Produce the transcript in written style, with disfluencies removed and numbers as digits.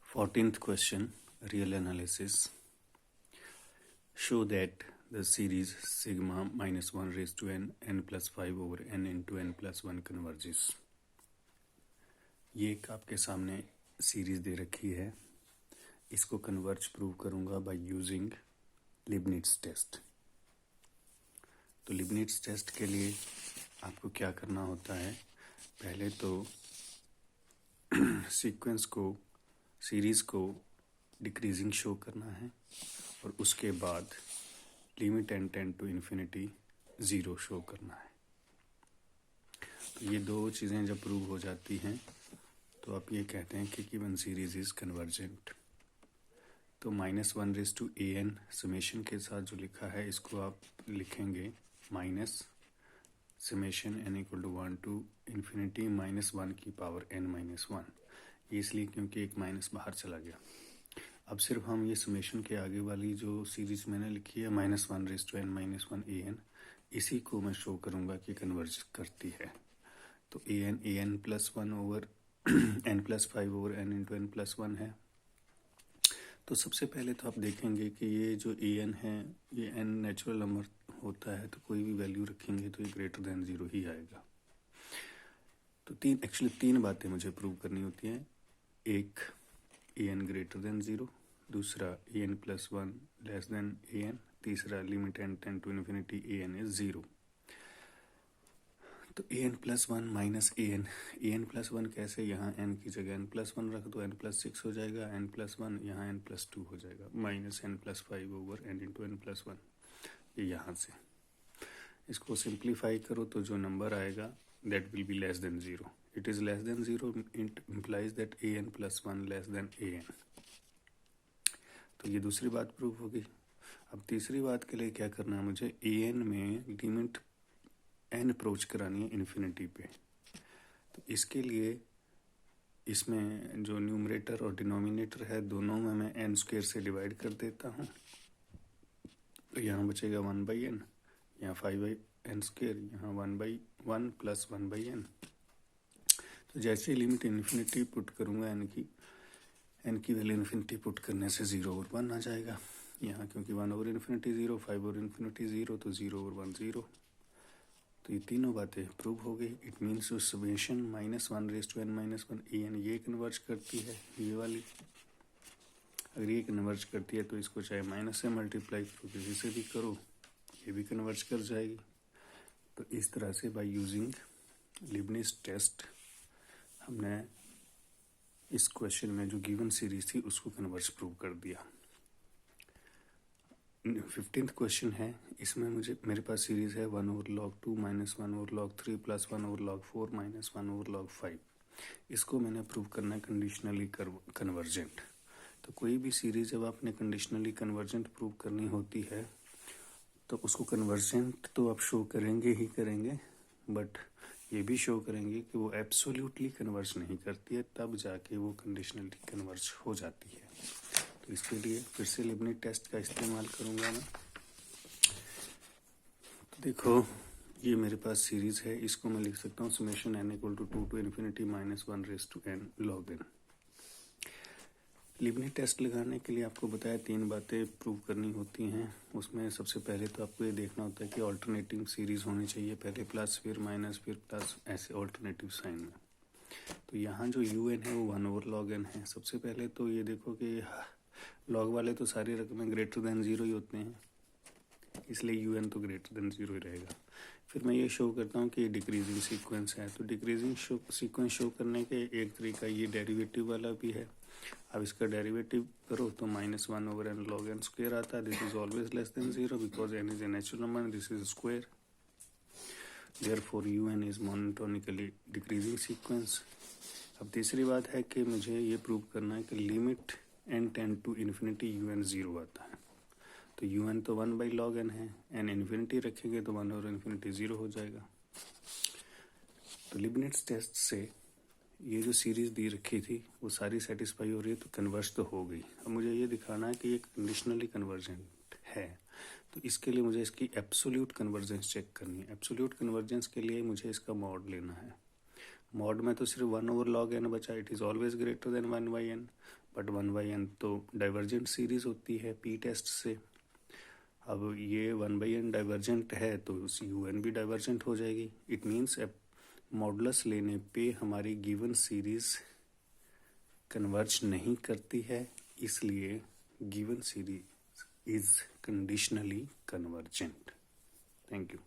14th question, real analysis. Show that the series sigma minus 1 raised to n plus 5 over n into n plus 1 converges. ये एक आपके सामने series दे रखी है. इसको कन्वर्ज प्रूव करूंगा बाय यूजिंग लिबनिट्ज टेस्ट. तो लिबनिट्ज टेस्ट के लिए आपको क्या करना होता है, पहले तो सीक्वेंस को, सीरीज को डिक्रीजिंग शो करना है और उसके बाद limit n tend to infinity 0 show करना है. तो ये दो चीज़ें जब प्रूव हो जाती हैं तो आप ये कहते हैं कि गिवन सीरीज इज कन्वर्जेंट. तो -1 रेज़ टू an समेशन के साथ जो लिखा है इसको आप लिखेंगे minus summation n equal to 1 to infinity -1 की पावर n -1. ये इसलिए क्योंकि एक माइनस बाहर चला गया. अब सिर्फ हम ये समेशन के आगे वाली जो सीरीज मैंने लिखी है -1 रेज़ टू n -1 an, इसी को मैं शो करूँगा कि कन्वर्ज करती है. तो an plus 1 over n plus 5 over n into n plus 1 है. तो सबसे पहले तो आप देखेंगे कि ये जो an है ये n नेचुरल नंबर होता है, तो कोई भी वैल्यू रखेंगे तो ये ग्रेटर देन 0 ही आएगा. तो तीन बातें मुझे प्रूव करनी होती हैं. एक, an ग्रेटर देन 0. दूसरा, an plus 1 less than an. तीसरा, limit n tend to infinity an is 0. तो an plus 1 minus an plus 1 कैसे, यहाँ n की जगह n प्लस 1 रख दो, n प्लस 6 हो जाएगा. n प्लस 1 यहाँ n प्लस 2 हो जाएगा, minus n plus 5 over n into n plus 1. ये यहाँ से इसको सिंप्लीफाई करो तो जो नंबर आएगा that will be less than 0. It is less than 0, it implies that an plus 1 less than an. तो ये दूसरी बात प्रूव होगी. अब तीसरी बात के लिए क्या करना है, मुझे an में लिमिट n अप्रोच करानी है इन्फिनिटी पे. तो इसके लिए इसमें जो न्यूमरेटर और डिनोमिनेटर है दोनों में मैं n स्क्वायर से डिवाइड कर देता हूँ. तो यहाँ बचेगा 1/n, यहाँ 5n स्क्वायर, यहाँ 1/1 प्लस 1/n. तो जैसे लिमिट इन्फिनिटी पुट करूँगा n की वैल्यू इन्फिनिटी पुट करने से 0 ओवर 1 आ जाएगा. यहाँ क्योंकि 1 ओवर इन्फिनिटी 0, 5 ओवर इन्फिनिटी 0, तो 0 ओवर 1 0. तो ये तीनों बातें प्रूव हो गई. It means summation -1 raise to n -1 an ये कन्वर्ज करती है, ये वाली. अगर ये कन्वर्ज करती है तो इसको चाहे माइनस से मल्टीप्लाई करो, किसी से भी करो, ये भी कन्वर्ज कर जाएगी. तो इस तरह से बाय यूजिंग लिबनिट्ज टेस्ट हमने इस क्वेश्चन में जो गिवन सीरीज थी उसको कन्वर्ज प्रूव कर दिया. 15th क्वेश्चन है. इसमें मेरे पास सीरीज है 1 over log 2 minus 1 over log 3 plus 1 over log 4 minus 1 over log 5. इसको मैंने प्रूव करना है कंडीशनली कन्वर्जेंट. तो कोई भी सीरीज जब आपने कंडीशनली कन्वर्जेंट प्रूव करनी होती है तो उसको कन्वर्जेंट तो आप शो करेंगे ही करेंगे, बट ये भी शो करेंगे कि वो एब्सोल्युटली कन्वर्ज नहीं करती है, तब जाके वो कंडीशनली कन्वर्ज हो जाती है. तो इसके लिए फिर से लिबनिट्ज टेस्ट का इस्तेमाल करूँगा मैं. तो देखो ये मेरे पास सीरीज है, इसको मैं लिख सकता हूँ summation n equal to 2 to infinity -1 raise to n log n. Leibniz test लगाने के लिए आपको बताया 3 बातें प्रूव करनी होती हैं. उसमें सबसे पहले तो आपको ये देखना होता है कि ऑल्टरनेटिंग सीरीज होनी चाहिए, पहले प्लस फिर माइनस फिर प्लस, ऐसे ऑल्टरनेटिव साइन में. तो यहाँ जो un है वो 1 ओवर log n है. सबसे पहले तो ये देखो कि लॉग वाले तो सारी रकमें ग्रेटर देन 0 ही होते हैं, इसलिए un तो ग्रेटर देन 0 ही रहेगा. फिर मैं ये शो करता हूँ कि ये डिक्रीजिंग सीक्वेंस है. तो डिक्रीजिंग सीक्वेंस शो करने के एक तरीका ये डेरिवेटिव वाला भी है. अब इसका डेरिवेटिव करो तो -1 over n log n square आता है. This is always less than 0 because n is a natural number, this is square. Therefore un is monotonically decreasing sequence. अब तीसरी बात है कि मुझे ये प्रूव करना है कि limit n tend to infinity un 0 आता है. तो un तो 1/log n है, n इन्फिनिटी रखेंगे तो 1 ओवर इन्फिनिटी 0 हो जाएगा. तो लिबनिट्ज टेस्ट से ये जो सीरीज दी रखी थी वो सारी सेटिस्फाई हो रही है, तो कन्वर्ज तो हो गई. अब मुझे ये दिखाना है कि ये कंडीशनली कन्वर्जेंट है. तो इसके लिए मुझे इसकी एब्सोल्यूट कन्वर्जेंस चेक करनी है. एब्सोल्यूट कन्वर्जेंस के लिए मुझे इसका मॉड लेना है. मॉड में तो सिर्फ 1 ओवर log n बचा, it is always greater than 1/n. But 1/n तो डाइवर्जेंट सीरीज होती है पी टेस्ट से। अब ये 1/n डाइवर्जेंट है तो UN भी डाइवर्जेंट हो जाएगी। इट मीन्स मॉडुलस लेने पे हमारी गिवन सीरीज कन्वर्ज नहीं करती है, इसलिए given series is conditionally convergent. Thank you.